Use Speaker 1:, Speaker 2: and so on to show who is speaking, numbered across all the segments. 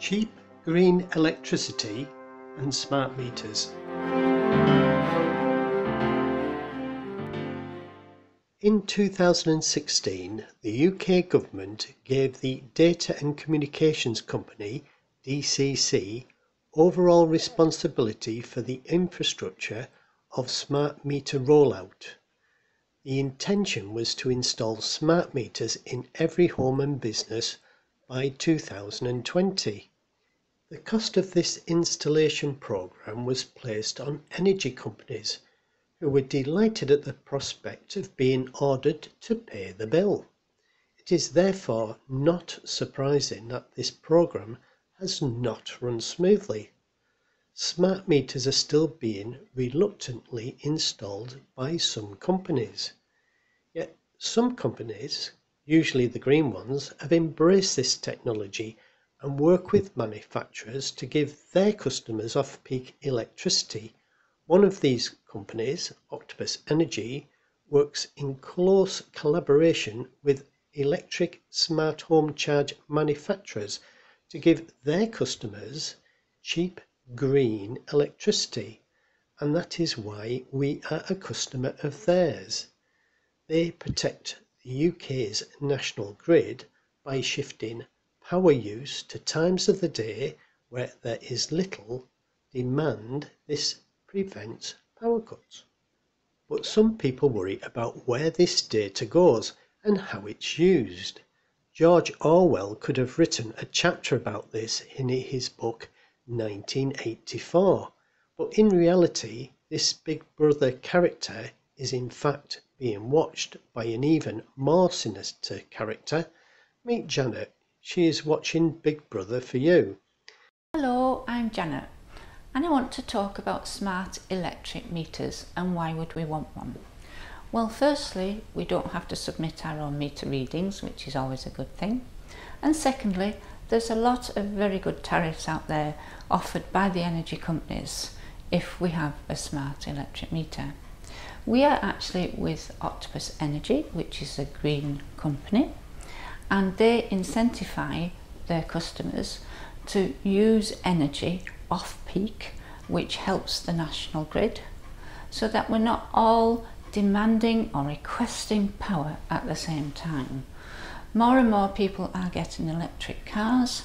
Speaker 1: cheap green electricity and smart meters. In 2016, the UK government gave the Data and Communications Company, DCC, overall responsibility for the infrastructure of smart meter rollout. The intention was to install smart meters in every home and business by 2020. The cost of this installation programme was placed on energy companies, who were delighted at the prospect of being ordered to pay the bill. It is therefore not surprising that this programme has not run smoothly. Smart meters are still being reluctantly installed by some companies. Yet some companies, usually the green ones, have embraced this technology and work with manufacturers to give their customers off-peak electricity. One of these companies, Octopus Energy, works in close collaboration with electric smart home charge manufacturers to give their customers cheap green electricity, and that is why we are a customer of theirs. They protect the UK's national grid by shifting power use to times of the day where there is little demand. This prevents power cuts. But some people worry about where this data goes and how it's used. George Orwell could have written a chapter about this in his book 1984, but in reality this Big Brother character is in fact being watched by an even more sinister character. Meet Janet. She is watching Big Brother for you.
Speaker 2: Hello, I'm Janet, and I want to talk about smart electric meters and why would we want one. Well, firstly, we don't have to submit our own meter readings, which is always a good thing. And secondly, there's a lot of very good tariffs out there offered by the energy companies if we have a smart electric meter. We are actually with Octopus Energy, which is a green company, and they incentivise their customers to use energy off-peak, which helps the national grid, so that we're not all demanding or requesting power at the same time. More and more people are getting electric cars,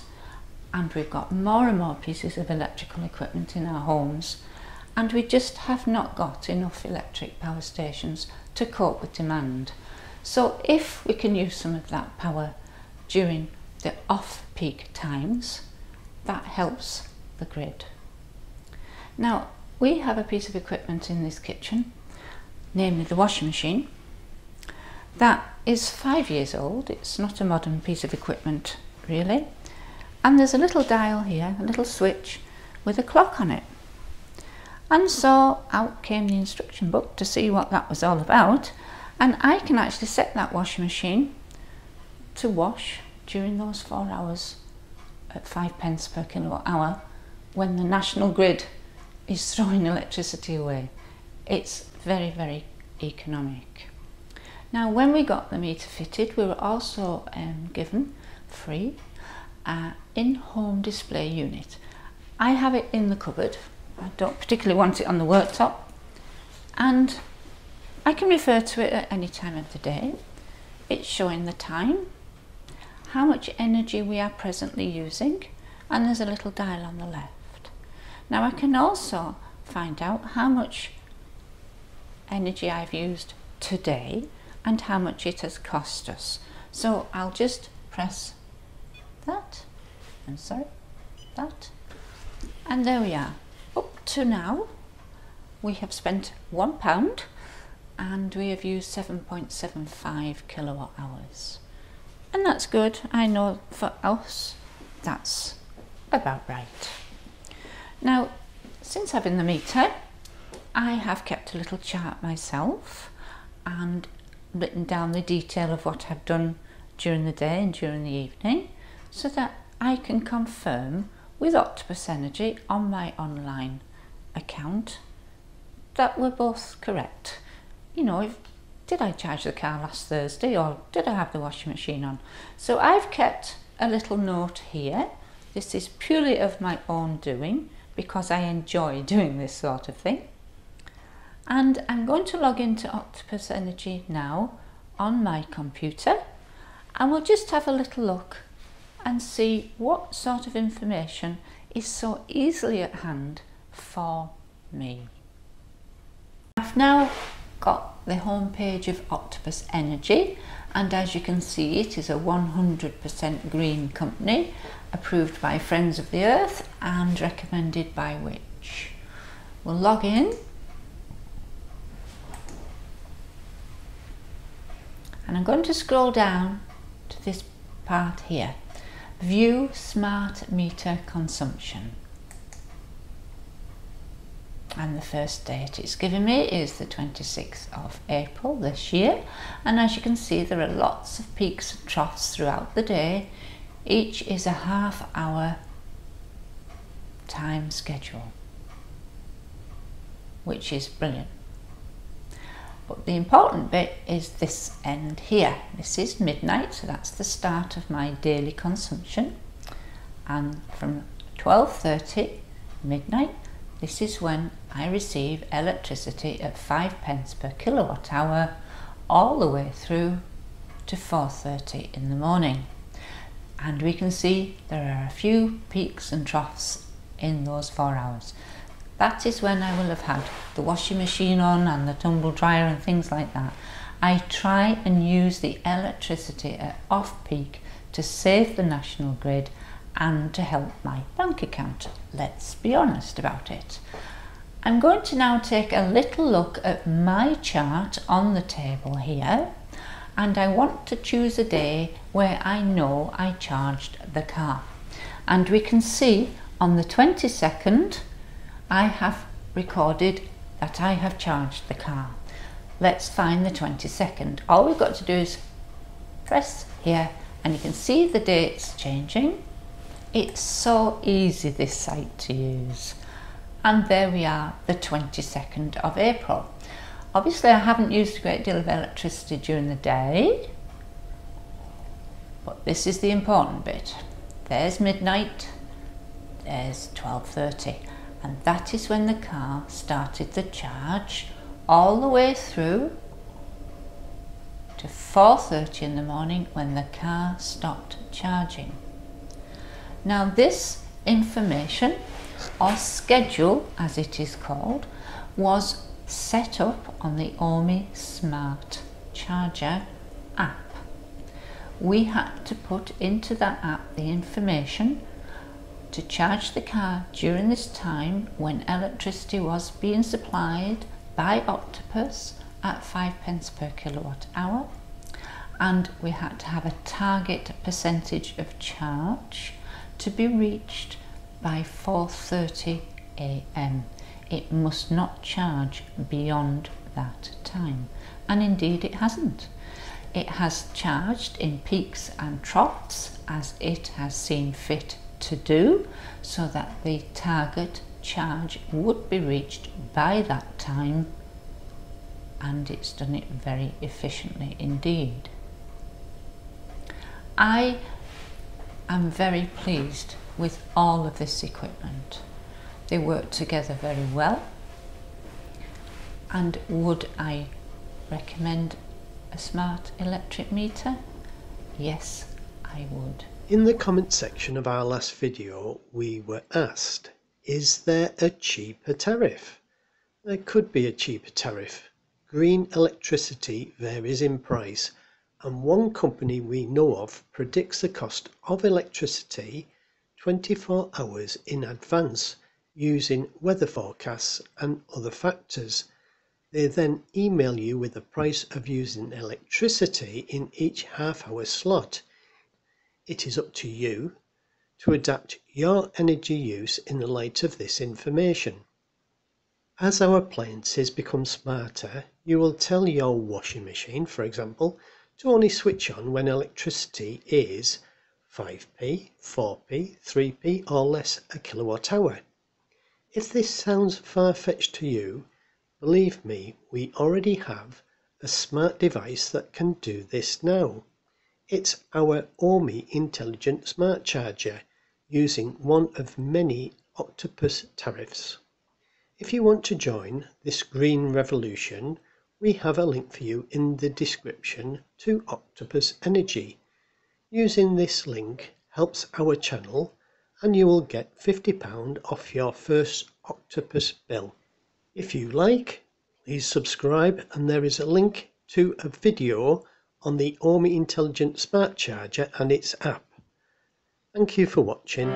Speaker 2: and we've got more and more pieces of electrical equipment in our homes, and we just have not got enough electric power stations to cope with demand. So if we can use some of that power during the off-peak times, that helps the grid. Now, we have a piece of equipment in this kitchen, namely the washing machine, that is 5 years old. It's not a modern piece of equipment really, and there's a little dial here, a little switch with a clock on it. And so out came the instruction book to see what that was all about, and I can actually set that washing machine to wash during those 4 hours at 5p per kilowatt hour when the national grid is throwing electricity away. It's very, very economic. Now, when we got the meter fitted, we were also given free in-home display unit. I have it in the cupboard. I don't particularly want it on the worktop, and I can refer to it at any time of the day. It's showing the time, how much energy we are presently using, and there's a little dial on the left. Now I can also find out how much energy I've used today and how much it has cost us. So I'll just press that, and there we are. Up to now we have spent £1 and we have used 7.75 kilowatt hours, and that's good. I know for us that's about right. Now, since having the meter, I have kept a little chart myself and written down the detail of what I've done during the day and during the evening, so that I can confirm with Octopus Energy on my online account that we're both correct. You know, did I charge the car last Thursday, or did I have the washing machine on? So I've kept a little note here This is purely of my own doing because I enjoy doing this sort of thing. And I'm going to log into Octopus Energy now on my computer, and we'll just have a little look and see what sort of information is so easily at hand for me. I've now got the home page of Octopus Energy, and as you can see, it is a 100% green company, approved by Friends of the Earth and recommended by which. We'll log in, and I'm going to scroll down to this part here, View Smart Meter Consumption. And the first date it's given me is the 26th of April this year, and as you can see, there are lots of peaks and troughs throughout the day. Each is a half-hour time schedule, which is brilliant. But the important bit is this end here. This is midnight, so that's the start of my daily consumption, and from 12:30 midnight, this is when I receive electricity at 5p per kilowatt hour all the way through to 4:30 in the morning. And we can see there are a few peaks and troughs in those 4 hours. That is when I will have had the washing machine on and the tumble dryer and things like that. I try and use the electricity at off-peak to save the national grid and to help my bank account. Let's be honest about it. I'm going to now take a little look at my chart on the table here, and I want to choose a day where I know I charged the car. And we can see on the 22nd I have recorded that I have charged the car. Let's find the 22nd. All we've got to do is press here, and you can see the dates changing. It's so easy, this site, to use. And there we are, the 22nd of April. Obviously I haven't used a great deal of electricity during the day, but this is the important bit. There's midnight, there's 12:30, and that is when the car started the charge all the way through to 4:30 in the morning, when the car stopped charging. Now this information, or schedule as it is called, was set up on the OMI Smart Charger app. We had to put into that app the information to charge the car during this time when electricity was being supplied by Octopus at 5p per kilowatt hour, and we had to have a target percentage of charge to be reached by 4:30 a.m. It must not charge beyond that time, and indeed it hasn't. It has charged in peaks and troughs as it has seen fit to do, so that the target charge would be reached by that time, and it's done it very efficiently indeed. I am very pleased with all of this equipment. They work together very well. And would I recommend a smart electric meter? Yes, I would.
Speaker 1: In the comment section of our last video, we were asked, is there a cheaper tariff? There could be a cheaper tariff. Green electricity varies in price, and one company we know of predicts the cost of electricity 24 hours in advance using weather forecasts and other factors. They then email you with the price of using electricity in each half-hour slot. It is up to you to adapt your energy use in the light of this information. As our appliances become smarter, you will tell your washing machine, for example, to only switch on when electricity is 5p, 4p, 3p or less a kilowatt hour. If this sounds far-fetched to you, believe me, we already have a smart device that can do this now. It's our OMI Intelligent Smart Charger, using one of many Octopus tariffs. If you want to join this green revolution, we have a link for you in the description to Octopus Energy. Using this link helps our channel and you will get £50 off your first Octopus bill. If you like, please subscribe, and there is a link to a video on the Omi Intelligent Smart Charger and its app. Thank you for watching.